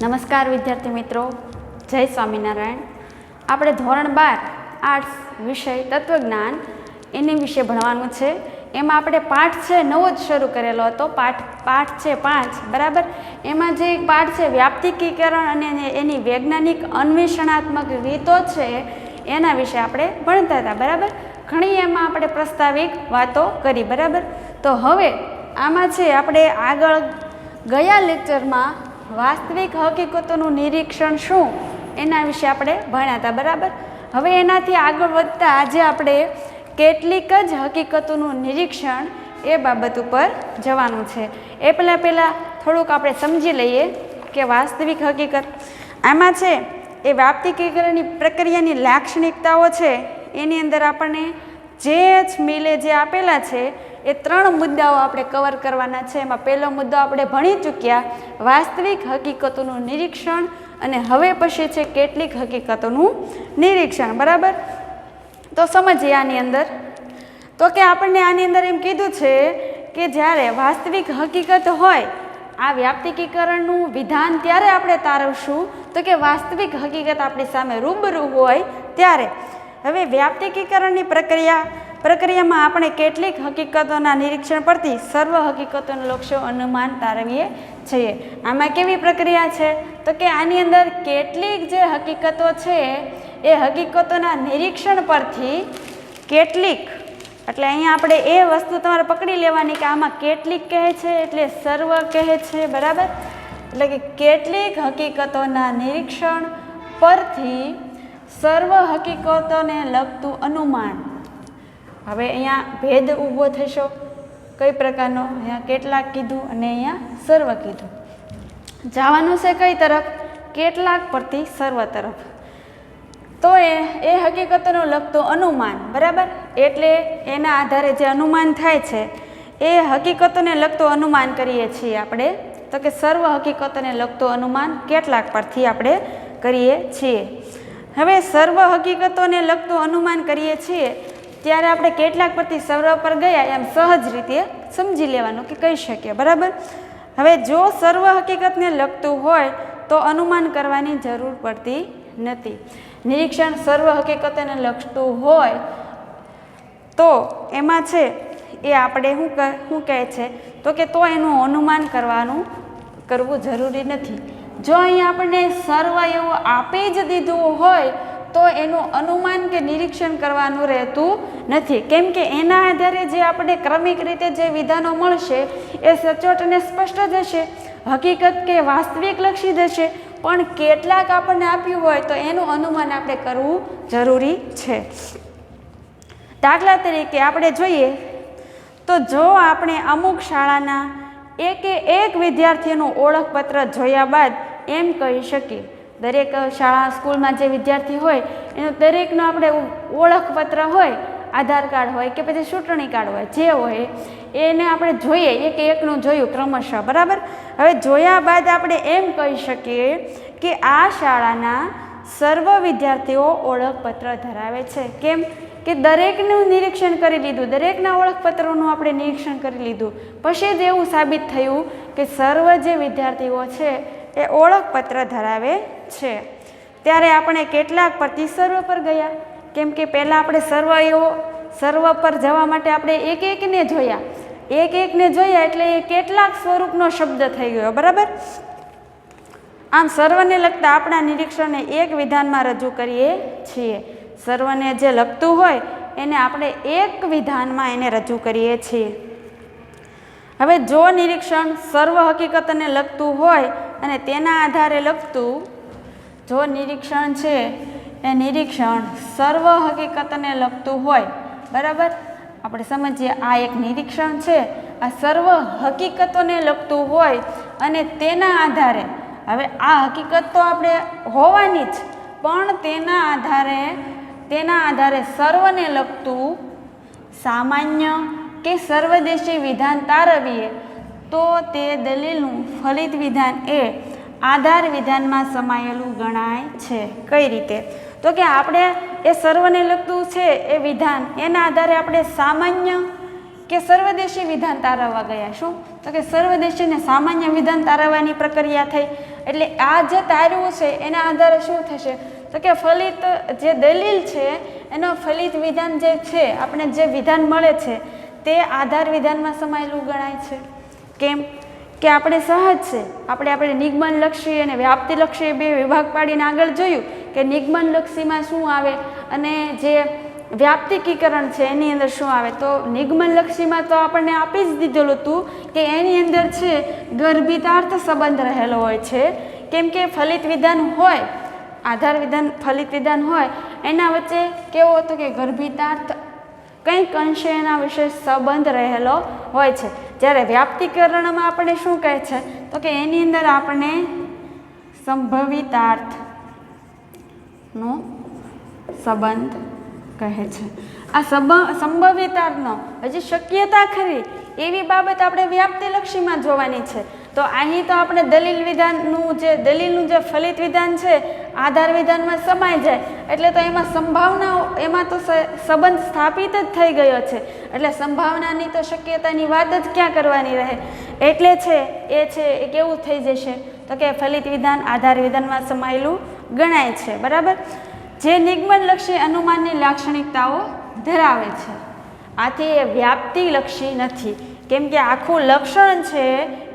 નમસ્કાર વિદ્યાર્થી મિત્રો, જય સ્વામિનારાયણ. આપણે ધોરણ 12 આર્ટ્સ વિષય તત્વજ્ઞાન એની વિશે ભણવાનું છે. એમાં આપણે પાઠ છે નવો જ શરૂ કરેલો હતો. પાઠ છે 5, બરાબર. એમાં જે પાઠ છે વ્યાપ્તિકીકરણ અને એની વૈજ્ઞાનિક અન્વેષણાત્મક રીતો છે એના વિશે આપણે ભણતા હતા, બરાબર. ઘણી એમાં આપણે પ્રસ્તાવિક વાતો કરી, બરાબર. તો હવે આમાં છે આપણે આગળ ગયા લેક્ચરમાં વાસ્તવિક હકીકતોનું નિરીક્ષણ શું એના વિશે આપણે ભણ્યા હતા, બરાબર. હવે એનાથી આગળ વધતા આજે આપણે કેટલીક જ હકીકતોનું નિરીક્ષણ એ બાબત ઉપર જવાનું છે. એ પહેલાં થોડુંક આપણે સમજી લઈએ કે વાસ્તવિક હકીકત આમાં છે એ વ્યાપ્તિકીકરણની પ્રક્રિયાની લાક્ષણિકતાઓ છે. એની અંદર આપણને જે મિલે જે આપેલા છે એ 3 મુદ્દાઓ આપણે કવર કરવાના છે. એમાં પહેલો મુદ્દો આપણે ભણી ચૂક્યા, વાસ્તવિક હકીકતોનું નિરીક્ષણ, અને હવે પછી છે કેટલીક હકીકતોનું નિરીક્ષણ, બરાબર. તો સમજીએ આની અંદર. તો કે આપણને આની અંદર એમ કીધું છે કે જ્યારે વાસ્તવિક હકીકત હોય, આ વ્યાપ્તિકીકરણનું વિધાન ત્યારે આપણે તારવશું તો કે વાસ્તવિક હકીકત આપણી સામે રૂબરૂ હોય ત્યારે. હવે વ્યાપ્તિકીકરણની પ્રક્રિયામાં આપણે કેટલીક હકીકતોના નિરીક્ષણ પરથી સર્વ હકીકતોનું લક્ષ્ય અનુમાન તારવીએ છીએ. આમાં કેવી પ્રક્રિયા છે તો કે આની અંદર કેટલીક જે હકીકતો છે એ હકીકતોના નિરીક્ષણ પરથી કેટલીક, એટલે અહીંયા આપણે એ વસ્તુ તમારે પકડી લેવાની કે આમાં કેટલીક કહે છે એટલે સર્વ કહે છે, બરાબર. એટલે કે કેટલીક હકીકતોના નિરીક્ષણ પરથી સર્વ હકીકતોને લગતું અનુમાન. હવે અહીંયા ભેદ ઊભો થશો કઈ પ્રકારનો, અહીંયા કેટલાક કીધું અને અહીંયા સર્વ કીધું. જવાનું છે કઈ તરફ? કેટલાક પરથી સર્વ તરફ. તો એ હકીકતોનું લગતું અનુમાન, બરાબર. એટલે એના આધારે જે અનુમાન થાય છે એ હકીકતોને લગતું અનુમાન કરીએ છીએ આપણે. તો કે સર્વ હકીકતોને લગતું અનુમાન કેટલાક પરથી આપણે કરીએ છીએ. હવે સર્વ હકીકતોને લગતું અનુમાન કરીએ છીએ ત્યારે આપણે કેટલાક પરથી સર્વ પર ગયા એમ સહજ રીતે સમજી લેવાનું કે કહી શકીએ, બરાબર. હવે જો સર્વ હકીકતને લગતું હોય તો અનુમાન કરવાની જરૂર પડતી નથી. નિરીક્ષણ સર્વ હકીકતોને લગતું હોય તો એમાં છે એ આપણે શું કહે છે તો કે તો એનું અનુમાન કરવું જરૂરી નથી. જો અહીંયા આપણને સર્વ એવું આપી જ દીધું હોય તો એનું અનુમાન કે નિરીક્ષણ કરવાનું રહેતું નથી. કેમ કે એના આધારે જે આપણે ક્રમિક રીતે જે વિધાનો મળશે એ સચોટ અને સ્પષ્ટ જ હશે, હકીકત કે વાસ્તવિક લક્ષી જશે. પણ કેટલાક આપણને આપ્યું હોય તો એનું અનુમાન આપણે કરવું જરૂરી છે. દાખલા તરીકે આપણે જોઈએ તો જો આપણે અમુક શાળાના એક વિદ્યાર્થીનું ઓળખપત્ર જોયા બાદ એમ કહી શકીએ, દરેક શાળા સ્કૂલમાં જે વિદ્યાર્થી હોય એનું દરેકનું આપણે ઓળખપત્ર હોય, આધાર કાર્ડ હોય કે પછી ચૂંટણી કાર્ડ હોય, જે હોય એને આપણે જોઈએ, એકનું જોયું ક્રમશઃ, બરાબર. હવે જોયા બાદ આપણે એમ કહી શકીએ કે આ શાળાના સર્વ વિદ્યાર્થીઓ ઓળખપત્ર ધરાવે છે. કેમ કે દરેકનું નિરીક્ષણ કરી લીધું, દરેકના ઓળખપત્રોનું આપણે નિરીક્ષણ કરી લીધું, પછી જ એવું સાબિત થયું કે સર્વ જે વિદ્યાર્થીઓ છે એ ઓળખપત્ર ધરાવે છે. ત્યારે આપણે કેટલાક પરથી સર્વ પર ગયા. કેમ કે પહેલાં આપણે સર્વ પર જવા માટે આપણે એકને જોયા એટલે એ કેટલાક સ્વરૂપનો શબ્દ થઈ ગયો, બરાબર. આમ સર્વને લગતા આપણા નિરીક્ષણને એક વિધાનમાં રજૂ કરીએ છીએ. સર્વને જે લગતું હોય એને આપણે એક વિધાનમાં એને રજૂ કરીએ છીએ. હવે જો નિરીક્ષણ સર્વ હકીકતને લગતું હોય અને તેના આધારે લગતું, જો નિરીક્ષણ છે એ નિરીક્ષણ સર્વ હકીકતને લગતું હોય, બરાબર. આપણે સમજીએ આ એક નિરીક્ષણ છે, આ સર્વ હકીકતોને લગતું હોય અને તેના આધારે, હવે આ હકીકત તો આપણે હોવાની જ, પણ તેના આધારે સર્વને લગતું સામાન્ય કે સર્વદેશી વિધાન તારવીએ તો તે દલીલનું ફલિત વિધાન એ આધાર વિધાનમાં સમાયેલું ગણાય છે. કઈ રીતે? તો કે આપણે એ સર્વને લગતું છે એ વિધાન, એના આધારે આપણે સામાન્ય કે સર્વદેશી વિધાન તારવવા ગયા. શું? તો કે સર્વદેશી ને સામાન્ય વિધાન તારવવાની પ્રક્રિયા થઈ. એટલે આ જે તાર્યું છે એના આધારે શું થશે તો કે ફલિત જે દલીલ છે એનો ફલિત વિધાન જે છે આપણે જે વિધાન મળે છે તે આધાર વિધાનમાં સમાયેલું ગણાય છે. કેમ કે આપણે સહજ છે આપણે નિગમનલક્ષી અને વ્યાપ્તિલક્ષી બે વિભાગ પાડીને આગળ જોયું કે નિગમનલક્ષીમાં શું આવે અને જે વ્યાપ્તિકીકરણ છે એની અંદર શું આવે. તો નિગમનલક્ષીમાં તો આપણને આપી જ દીધેલું હતું કે એની અંદર છે ગર્ભિતાર્થ સંબંધ રહેલો હોય છે. કેમ કે ફલિત વિધાન હોય આધાર વિધાન ફલિત વિધાન હોય એના વચ્ચે કેવો હતો કે ગર્ભિતાર્થ કંઈક અંશે એના વિશે સંબંધ રહેલો હોય છે. જ્યારે વ્યાપ્તિકરણમાં આપણે શું કહે છે તો કે એની અંદર આપણે સંભવિતાર્થનો સંબંધ કહે છે. આ સંભવિતાર્થનો હજી શક્યતા ખરી એવી બાબત આપણે વ્યાપ્તિલક્ષીમાં જોવાની છે. તો અહીં તો આપણે દલીલનું જે ફલિત વિધાન છે આધાર વિધાનમાં સમાઈ જાય એટલે તો એમાં સંભાવનાઓ એમાં તો સંબંધ સ્થાપિત જ થઈ ગયો છે. એટલે સંભાવનાની તો શક્યતાની વાત જ ક્યાં કરવાની રહે. એટલે એ કેવું થઈ જશે તો કે ફલિત વિધાન આધાર વિધાનમાં સમાયેલું ગણાય છે. બરાબર. જે નિગમનલક્ષી અનુમાનની લાક્ષણિકતાઓ ધરાવે છે આથી એ વ્યાપ્તિલક્ષી નથી. કેમ કે આખું લક્ષણ છે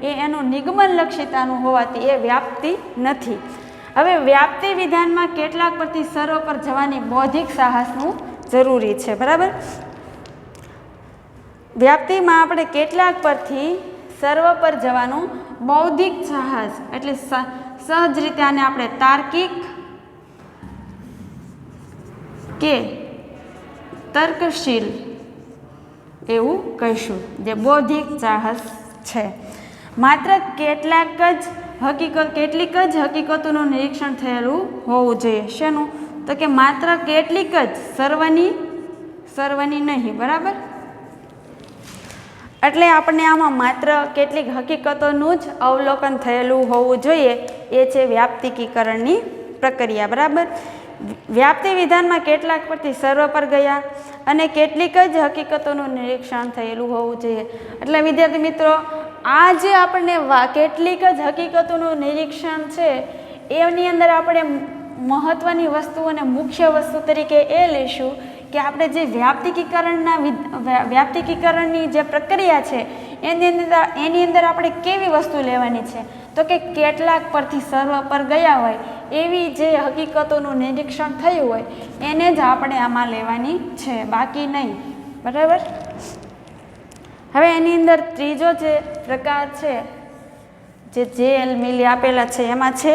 એ એનું નિગમનલક્ષિતાનું હોવાથી એ વ્યાપ્તિ નથી. હવે વ્યાપ્તિ વિધાનમાં કેટલાક પરથી સર્વ પર જવાની બૌદ્ધિક સાહસનું જરૂરી છે. બરાબર. વ્યાપ્તિમાં આપણે કેટલાક પરથી સર્વ પર જવાનું બૌદ્ધિક સાહસ એટલે સહજ રીતે આને આપણે તાર્કિક કે તર્કશીલ એવું કહીશું જે બૌદ્ધિક સાહસ છે. માત્ર કેટલીક જ હકીકતોનું નિરીક્ષણ થયેલું હોવું જોઈએ. શેનું તો કે માત્ર કેટલીક જ સર્વની નહીં. બરાબર. એટલે આપણને આમાં માત્ર કેટલીક હકીકતોનું જ અવલોકન થયેલું હોવું જોઈએ. એ છે વ્યાપ્તિકીકરણની પ્રક્રિયા. બરાબર. વ્યાપ્તિ વિધાનમાં કેટલાક પરથી સર્વ પર ગયા અને કેટલીક જ હકીકતોનું નિરીક્ષણ થયેલું હોવું જોઈએ. એટલે વિદ્યાર્થી મિત્રો આ જે આપણને કેટલીક જ હકીકતોનું નિરીક્ષણ છે એની અંદર આપણે મહત્ત્વની વસ્તુ અને મુખ્ય વસ્તુ તરીકે એ લઈશું કે આપણે જે વ્યાપ્તિકીકરણની જે પ્રક્રિયા છે એની અંદર આપણે કેવી વસ્તુ લેવાની છે તો કે કેટલાક પરથી સર્વ પર ગયા હોય એવી જે હકીકતોનું નિરીક્ષણ થયું હોય એને જ આપણે આમાં લેવાની છે, બાકી નહીં. બરાબર. હવે એની અંદર ત્રીજો જે પ્રકાર છે જે મિલી આપેલા છે એમાં છે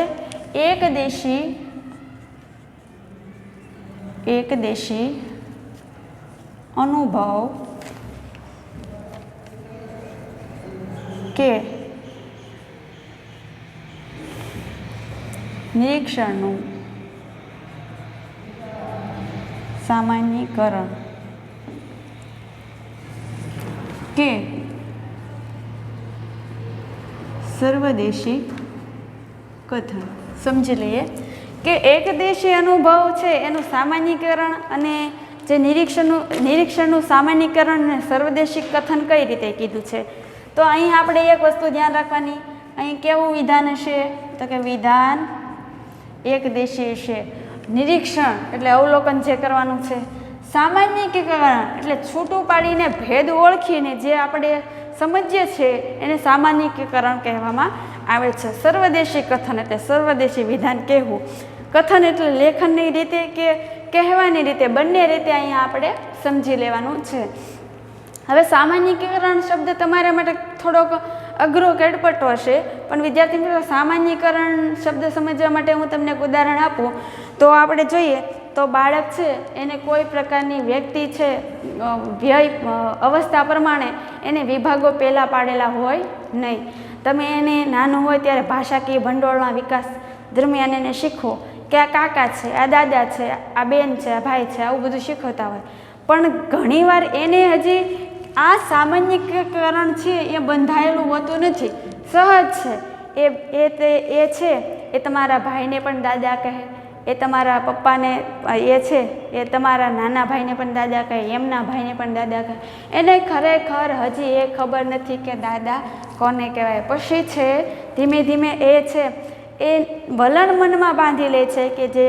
એકદેશી અનુભવ કે નિરીક્ષણનું સામાન્યીકરણ કે સર્વદેશી કથન. સમજી લઈએ કે એકદેશી અનુભવ છે એનું સામાન્યીકરણ અને જે નિરીક્ષણનું સામાન્યીકરણ અને સર્વદેશી કથન કઈ રીતે કીધું છે. તો અહીં આપણે એક વસ્તુ ધ્યાન રાખવાની, અહીં કેવું વિધાન હશે તો કે વિધાન એકદેશી છે. નિરીક્ષણ એટલે અવલોકન જે કરવાનું છે, સામાન્યીકરણ એટલે છૂટું પાડીને ભેદ ઓળખીને જે આપણે સમજીએ છીએ એને સામાન્યીકરણ કહેવામાં આવે છે. સર્વદેશી કથન એટલે સર્વદેશી વિધાન કહેવું. કથન એટલે લેખનની રીતે કે કહેવાની રીતે બંને રીતે અહીંયા આપણે સમજી લેવાનું છે. હવે સામાન્યીકરણ શબ્દ તમારા માટે થોડોક અઘરો કેડપટો હશે, પણ વિદ્યાર્થી મિત્રો સામાન્યીકરણ શબ્દ સમજવા માટે હું તમને એક ઉદાહરણ આપું તો આપણે જોઈએ તો બાળક છે એને કોઈ પ્રકારની વ્યક્તિ છે વ્યય અવસ્થા પ્રમાણે એને વિભાગો પહેલાં પાડેલા હોય નહીં. તમે એને નાનું હોય ત્યારે ભાષાકીય ભંડોળના વિકાસ દરમિયાન એને શીખો કે આ કાકા છે, આ દાદા છે, આ બેન છે, આ ભાઈ છે, આવું બધું શીખવતા હોય. પણ ઘણીવાર એને હજી આ સામાન્યીકરણ છે એ બંધાયેલું હોતું નથી, સહજ છે. એ છે એ તમારા ભાઈને પણ દાદા કહે, એ તમારા પપ્પાને એ છે એ તમારા નાના ભાઈને પણ દાદા કહે, એમના ભાઈને પણ દાદા કહે. એને ખરેખર હજી એ ખબર નથી કે દાદા કોને કહેવાય. પછી છે ધીમે ધીમે એ છે એ વલણ મનમાં બાંધી લે છે કે જે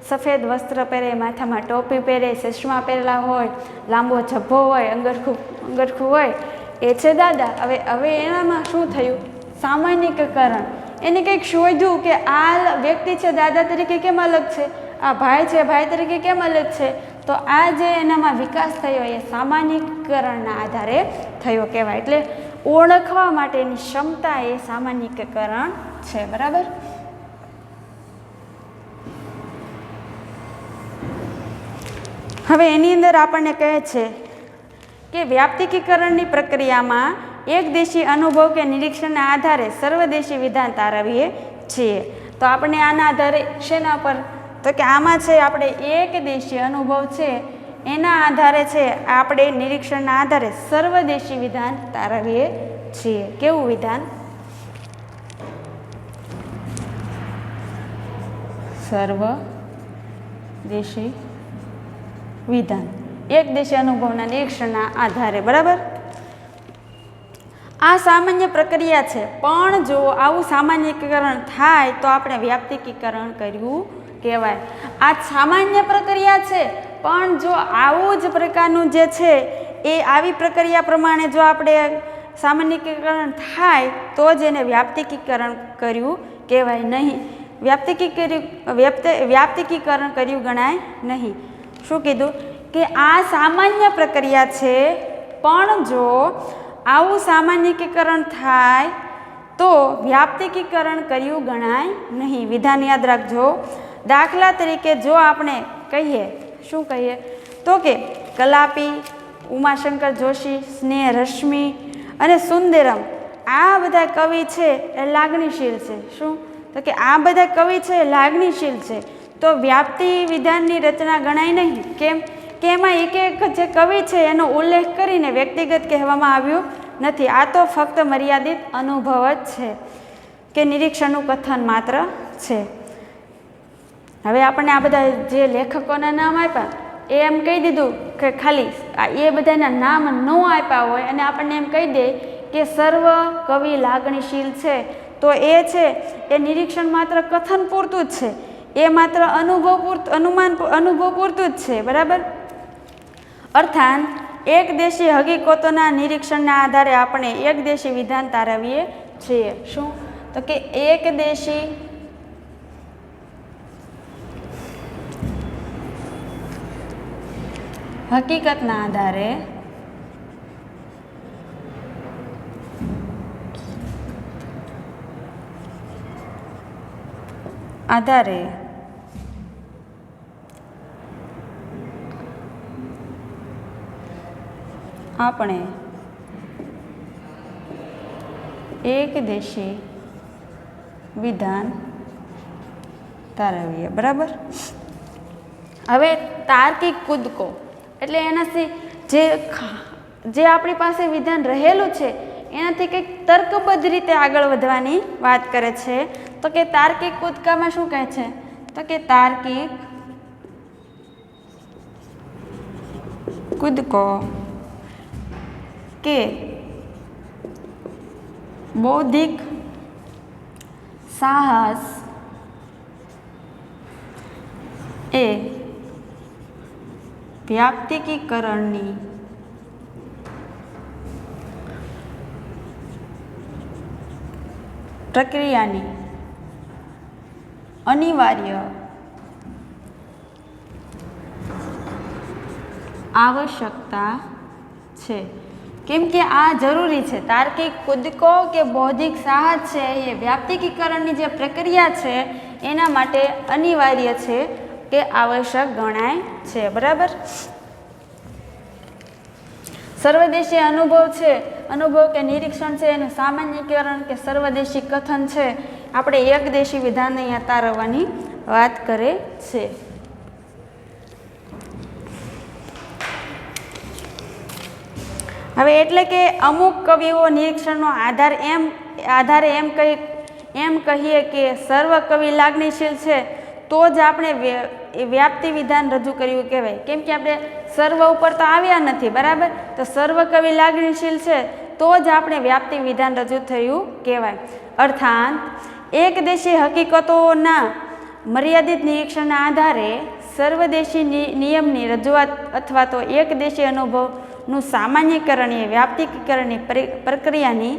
સફેદ વસ્ત્ર પહેરે, માથામાં ટોપી પહેરે, ચશ્મા પહેરેલા હોય, લાંબો ઝભ્ભો હોય, અંગરખું હોય, એ છે દાદા. હવે એનામાં શું થયું? સામાન્યીકરણ. એને કંઈક શોધ્યું કે આ વ્યક્તિ છે દાદા તરીકે કેમ અલગ છે, આ ભાઈ છે ભાઈ તરીકે કેમ અલગ છે. તો આ જે એનામાં વિકાસ થયો એ સામાન્યીકરણના આધારે થયો કહેવાય. એટલે ઓળખવા માટેની ક્ષમતા એ સામાન્યીકરણ છે. બરાબર. હવે એની અંદર આપણને કહે છે કે વ્યાપ્તિકીકરણની પ્રક્રિયામાં એકદેશી અનુભવ કે નિરીક્ષણના આધારે સર્વદેશી વિધાન તારવીએ છીએ. તો આપણે આના આધારે શેના પર? તો કે આમાં છે આપણે એકદેશી અનુભવ છે એના આધારે છે આપણે નિરીક્ષણના આધારે સર્વદેશી વિધાન તારવીએ છીએ. કેવું વિધાન? સર્વદેશી વિધાન, એકદેશી અનુભવના નિરીક્ષણના આધારે. બરાબર. આ સામાન્ય પ્રક્રિયા છે, પણ જો આવું સામાન્યીકરણ થાય તો આપણે વ્યાપ્તિકીકરણ કર્યું કહેવાય. આ સામાન્ય પ્રક્રિયા છે, પણ જો આવું જ પ્રકારનું જે છે એ આવી પ્રક્રિયા પ્રમાણે જો આપણે સામાન્યીકરણ થાય તો જ એને વ્યાપ્તિકીકરણ કર્યું કહેવાય નહીં. વ્યાપ્તિકીકરણ કર્યું ગણાય નહીં. શું કીધું? કે આ સામાન્ય પ્રક્રિયા છે, પણ જો આવું સામાન્યીકરણ થાય તો વ્યાપ્તિકીકરણ કર્યું ગણાય નહીં. વિધાન યાદ રાખજો. દાખલા તરીકે જો આપણે કહીએ, શું કહીએ? તો કે કલાપી, ઉમાશંકર જોશી, સ્નેહ રશ્મિ અને સુંદરમ આ બધા કવિ છે એ લાગણીશીલ છે. શું? તો કે આ બધા કવિ છે એ લાગણીશીલ છે. તો વ્યાપ્તિ વિધાનની રચના ગણાય નહીં. કેમ? કે એમાં એક એક જે કવિ છે એનો ઉલ્લેખ કરીને વ્યક્તિગત કહેવામાં આવ્યું નથી. આ તો ફક્ત મર્યાદિત અનુભવ જ છે કે નિરીક્ષણનું કથન માત્ર છે. હવે આપણને આ બધા જે લેખકોના નામ આપ્યા એ એમ કહી દીધું કે ખાલી એ બધાના નામ ન આપ્યા હોય અને આપણને એમ કહી દે કે સર્વ કવિ લાગણીશીલ છે, તો એ છે એ નિરીક્ષણ માત્ર કથન પૂરતું જ છે, એ માત્ર અનુભવ પૂરતું જ છે. બરાબર. અર્થાત એકદેશી હકીકતોના નિરીક્ષણના આધારે આપણે એકદેશી વિધાન તારવીએ છીએ. શું? તો કે એકદેશી હકીકતના આધારે આપણે એકદેશી વિધાન તારવીએ. બરાબર. હવે તાર્કિક કૂદકો એટલે એનાથી જે આપણી પાસે વિધાન રહેલું છે એનાથી કંઈક તર્કબદ્ધ રીતે આગળ વધવાની વાત કરે છે. તો કે તાર્કિક કૂદકામાં શું કહે છે? તો કે તાર્કિક કૂદકો કે બૌદ્ધિક સાહસ એ વ્યાપ્તિકીકરણની પ્રક્રિયાની અનિવાર્ય આવશ્યકતા છે. કેમ કે આ જરૂરી છે. તાર્કિક કૂદકો કે બૌદ્ધિક સાહસ છે એ વ્યાપ્તિકીકરણની જે પ્રક્રિયા છે એના માટે અનિવાર્ય છે કે આવશ્યક ગણાય છે. બરાબર. સર્વદેશી અનુભવ છે, અનુભવ કે નિરીક્ષણ છે એનું સામાન્યીકરણ કે સર્વદેશી કથન છે આપણે એકદેશી વિધાન અહીંયા તારવવાની વાત કરે છે. હવે એટલે કે અમુક કવિઓ નિરીક્ષણનો આધારે એમ કહીએ કે સર્વ કવિ લાગણીશીલ છે તો જ આપણે વ્યાપ્તિ વિધાન રજૂ કર્યું કહેવાય. કેમ કે આપણે સર્વ ઉપર તો આવ્યા નથી. બરાબર. તો સર્વ કવિ લાગણીશીલ છે તો જ આપણે વ્યાપ્તિ વિધાન રજૂ થયું કહેવાય. અર્થાત એકદેશી હકીકતોના મર્યાદિત નિરીક્ષણના આધારે સર્વદેશી નિયમની રજૂઆત અથવા તો એકદેશી અનુભવનું સામાન્યકરણ એ વ્યાપ્તિકરણની પ્રક્રિયાની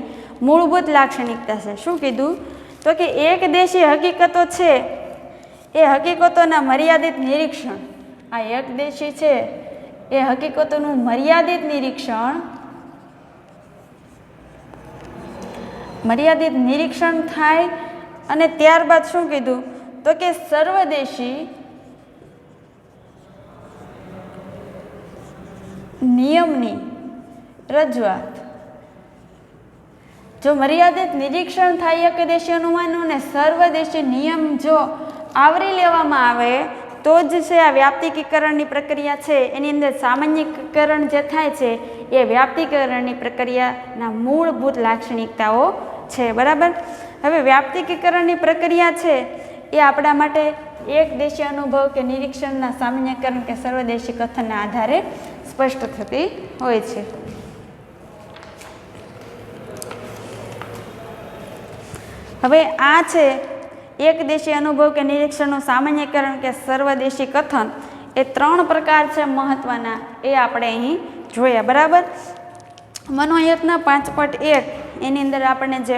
મૂળભૂત લાક્ષણિકતા છે. શું કીધું? તો કે એકદેશી હકીકતો છે એ હકીકતોના મર્યાદિત નિરીક્ષણ, આ એકદેશી છે એ હકીકતોનું મર્યાદિત નિરીક્ષણ થાય અને ત્યારબાદ શું કીધું? તો કે સર્વદેશી નિયમની રજૂઆત. જો મર્યાદિત નિરીક્ષણ થાય એકદેશી અનુમાનનું ને સર્વદેશી નિયમ જો આવરી લેવામાં આવે તો જ છે આ વ્યાપ્તિકીકરણની પ્રક્રિયા છે એની અંદર સામાન્યકરણ જે થાય છે એ વ્યાપ્તિકરણની પ્રક્રિયાના મૂળભૂત લાક્ષણિકતાઓ છે. બરાબર. હવે વ્યાપ્તિકીકરણની પ્રક્રિયા છે એ આપણા માટે એકદેશી અનુભવ કે નિરીક્ષણના સામાન્યકરણ કે સર્વદેશી કથનના આધારે સ્પષ્ટ થતી હોય છે. હવે આ છે એકદેશી અનુભવ કે નિરીક્ષણનું સામાન્યકરણ કે સર્વદેશી કથન. એ 3 પ્રકાર છે મહત્વના, એ આપણે અહીં જોયા. બરાબર. મનોયત્ન 5.1 એની અંદર આપણને જે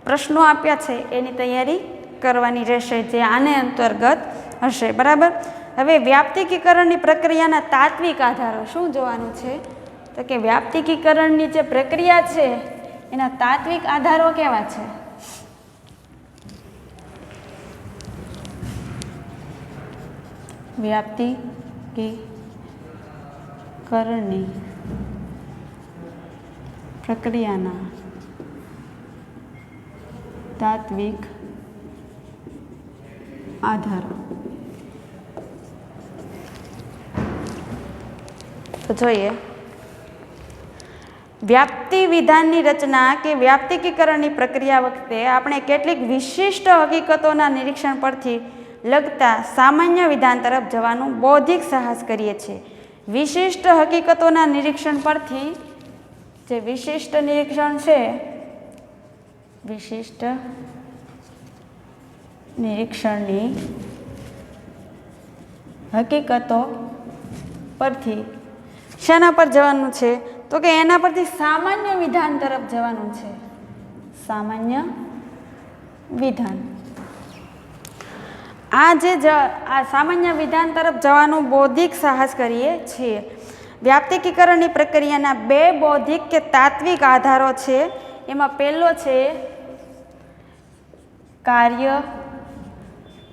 પ્રશ્નો આપ્યા છે એની તૈયારી કરવાની રહેશે, જે આને અંતર્ગત હશે. બરાબર. હવે વ્યાપ્તિકીકરણની પ્રક્રિયાના તાત્વિક આધારો શું જોવાનું છે? તો કે વ્યાપ્તિકીકરણની જે પ્રક્રિયા છે એના તાત્વિક આધારો કેવા છે? વ્યાપ્તિકીકરણની પ્રક્રિયાના તાત્વિક આધારો. તો જોઈએ, વ્યાપ્તિ વિધાનની રચના કે વ્યાપ્તિકીકરણની પ્રક્રિયા વખતે આપણે કેટલીક વિશિષ્ટ હકીકતોના નિરીક્ષણ પરથી લગતા સામાન્ય વિધાન તરફ જવાનું બૌદ્ધિક સાહસ કરીએ છીએ. વિશિષ્ટ હકીકતોના નિરીક્ષણ પરથી જે વિશિષ્ટ નિરીક્ષણ છે, વિશિષ્ટ નિરીક્ષણની હકીકતો પરથી શેના પર જવાનું છે? તો કે એના પરથી સામાન્ય વિધાન તરફ જવાનું છે. સામાન્ય વિધાન. આ સામાન્ય વિધાન તરફ જવાનું બૌદ્ધિક સાહસ કરીએ છીએ. વ્યાપ્તિકીકરણની પ્રક્રિયાના 2 બૌદ્ધિક કે તાત્વિક આધારો છે. એમાં પહેલો છે કાર્ય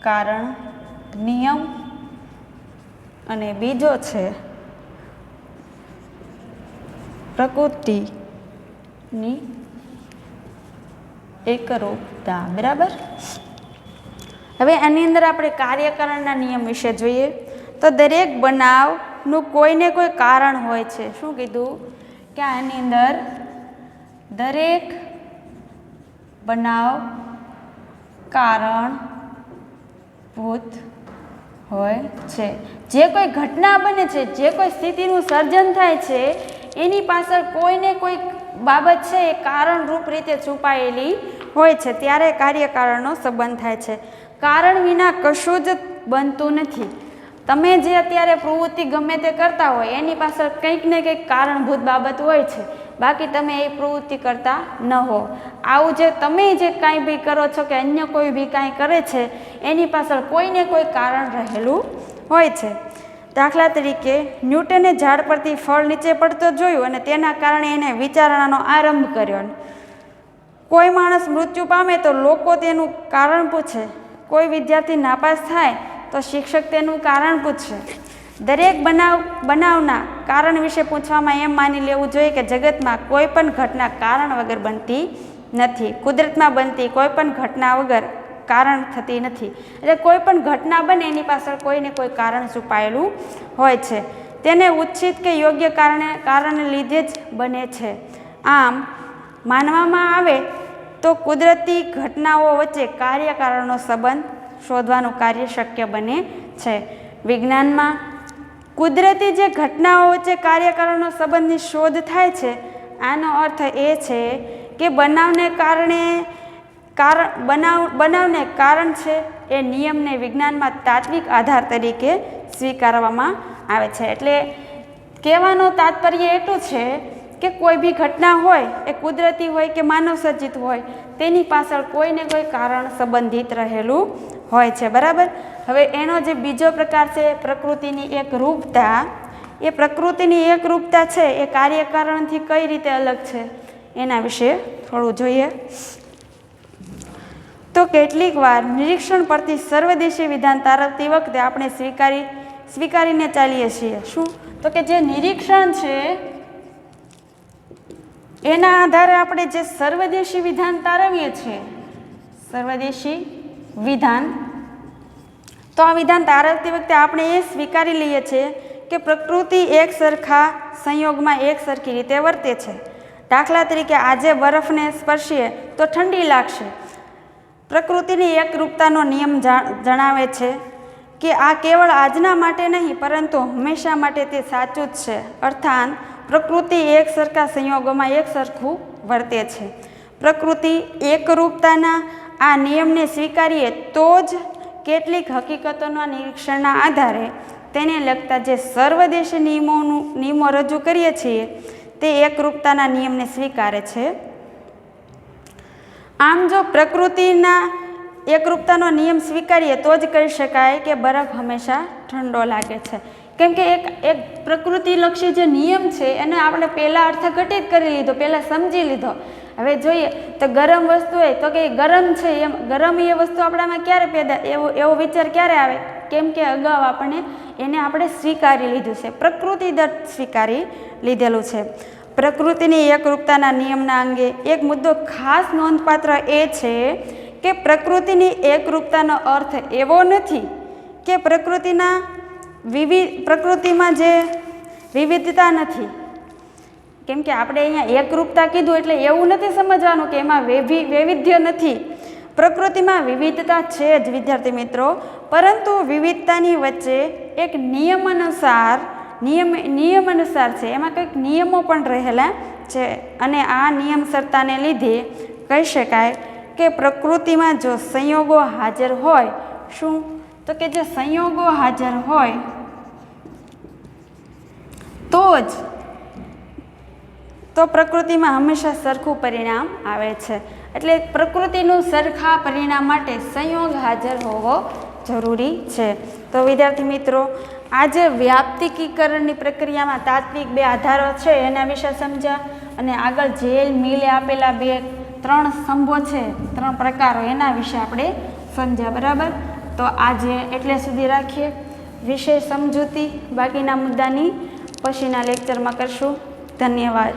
કારણ નિયમ અને બીજો છે પ્રકૃતિની એકરૂપતા. બરાબર. હવે આની અંદર આપણે કાર્યકારણના નિયમ વિશે જોઈએ તો દરેક બનાવનું કોઈને કોઈ કારણ હોય છે. શું કીધું? કે આની અંદર દરેક બનાવ કારણભૂત હોય છે. જે કોઈ ઘટના બને છે, જે કોઈ સ્થિતિનું સર્જન થાય છે એની પાછળ કોઈને કોઈ બાબત છે એ કારણરૂપ રીતે છુપાયેલી હોય છે. ત્યારે કાર્યકારણનો સંબંધ થાય છે. કારણ વિના કશું જ બનતું નથી. તમે જે અત્યારે પ્રવૃત્તિ ગમે તે કરતા હોય એની પાછળ કંઈક ને કંઈક કારણભૂત બાબત હોય છે, બાકી તમે એ પ્રવૃત્તિ કરતા ન હો. આવું જે તમે જે કાંઈ બી કરો છો કે અન્ય કોઈ બી કાંઈ કરે છે એની પાછળ કોઈને કોઈ કારણ રહેલું હોય છે. દાખલા તરીકે ન્યૂટને ઝાડ પરથી ફળ નીચે પડતો જોયું અને તેના કારણે એને વિચારણાનો આરંભ કર્યો. કોઈ માણસ મૃત્યુ પામે તો લોકો તેનું કારણ પૂછે. કોઈ વિદ્યાર્થી નાપાસ થાય તો શિક્ષક તેનું કારણ પૂછશે. દરેક બનાવના કારણ વિશે પૂછવામાં એમ માની લેવું જોઈએ કે જગતમાં કોઈ પણ ઘટના કારણ વગર બનતી નથી. કુદરતમાં બનતી કોઈ પણ ઘટના વગર કારણ થતી નથી. એટલે કોઈ પણ ઘટના બને એની પાછળ કોઈને કોઈ કારણ છુપાયેલું હોય છે. તેને ઉચિત કે યોગ્ય કારણને લીધે જ બને છે. આમ માનવામાં આવે તો કુદરતી ઘટનાઓ વચ્ચે કાર્યકારણનો સંબંધ શોધવાનું કાર્ય શક્ય બને છે. વિજ્ઞાનમાં કુદરતી જે ઘટનાઓ વચ્ચે કાર્યકારણનો સંબંધની શોધ થાય છે આનો અર્થ એ છે કે બનાવને કારણ છે એ નિયમને વિજ્ઞાનમાં તાત્વિક આધાર તરીકે સ્વીકારવામાં આવે છે. એટલે કહેવાનો તાત્પર્ય એટલું છે કે કોઈ બી ઘટના હોય એ કુદરતી હોય કે માનવ સર્જિત હોય તેની પાછળ કોઈને કોઈ કારણ સંબંધિત રહેલું હોય છે. બરાબર. હવે એનો જે બીજો પ્રકાર છે પ્રકૃતિની એકરૂપતા, એ પ્રકૃતિની એકરૂપતા છે એ કાર્યકારણથી કઈ રીતે અલગ છે એના વિશે થોડું જોઈએ. તો કેટલીક વાર નિરીક્ષણ પરથી સર્વદેશી વિધાન તારવતી વખતે આપણે સ્વીકારીને ચાલીએ છીએ. શું? તો કે જે નિરીક્ષણ છે એના આધારે આપણે જે સર્વદેશી વિધાન તારવીએ છીએ, સર્વદેશી વિધાન, તો આ વિધાન તારવતી વખતે આપણે એ સ્વીકારી લઈએ છીએ કે પ્રકૃતિ એક સરખા સંયોગમાં એક સરખી રીતે વર્તે છે. દાખલા તરીકે આજે બરફને સ્પર્શીએ તો ઠંડી લાગશે. પ્રકૃતિની એકરૂપતાનો નિયમ જણાવે છે કે આ કેવળ આજના માટે નહીં પરંતુ હંમેશા માટે તે સાચું જ છે. અર્થાત પ્રકૃતિ એક સરખા સંયોગોમાં એક સરખું વર્તે છે. પ્રકૃતિ એકરૂપતાના આ નિયમને સ્વીકારીએ તો જ કેટલીક હકીકતોના નિરીક્ષણના આધારે તેને લગતા જે સર્વદેશી નિયમો રજૂ કરીએ છીએ તે એકરૂપતાના નિયમને સ્વીકારે છે. આમ જો પ્રકૃતિના એકરૂપતાનો નિયમ સ્વીકારીએ તો જ કહી શકાય કે બરફ હંમેશા ઠંડો લાગે છે. કેમ કે એક પ્રકૃતિલક્ષી જે નિયમ છે એને આપણે પહેલાં અર્થઘટિત કરી લીધો, પહેલાં સમજી લીધો. હવે જોઈએ તો ગરમ વસ્તુ હોય તો કે ગરમ છે, એમ ગરમ એ વસ્તુ આપણામાં ક્યારે પેદા એવો વિચાર ક્યારે આવે? કેમ કે અગાઉ એને આપણે સ્વીકારી લીધું છે, પ્રકૃતિદત્ત સ્વીકારી લીધેલું છે. પ્રકૃતિની એકરૂપતાના નિયમના અંગે એક મુદ્દો ખાસ નોંધપાત્ર એ છે કે પ્રકૃતિની એકરૂપતાનો અર્થ એવો નથી કે પ્રકૃતિમાં જે વિવિધતા નથી. કેમ કે આપણે અહીંયા એકરૂપતા કીધું એટલે એવું નથી સમજવાનું કે એમાં વૈવિધ્ય નથી. પ્રકૃતિમાં વિવિધતા છે જ વિદ્યાર્થી મિત્રો, પરંતુ વિવિધતાની વચ્ચે એક નિયમ અનુસાર છે, એમાં કંઈક નિયમો પણ રહેલા છે. અને આ નિયમસરતાને લીધે કહી શકાય કે પ્રકૃતિમાં જો સંયોગો હાજર હોય, શું? તો કે જે સંયોગો હાજર હોય તો પ્રકૃતિમાં હંમેશા સરખું પરિણામ આવે છે. એટલે પ્રકૃતિનું સરખા પરિણામ માટે સંયોગ હાજર હોવો જરૂરી છે. તો વિદ્યાર્થી મિત્રો, આજે વ્યાપ્તિકીકરણની પ્રક્રિયામાં તાત્વિક બે આધારો છે એના વિશે સમજ્યા, અને આગળ જેલ મિલે આપેલા ત્રણ સ્તંભો છે, ત્રણ પ્રકારો, એના વિશે આપણે સમજ્યા. બરાબર. તો આજે એટલે સુધી રાખીએ. વિષય સમજૂતી બાકીના મુદ્દાની પછીના લેક્ચરમાં કરશું. ધન્યવાદ.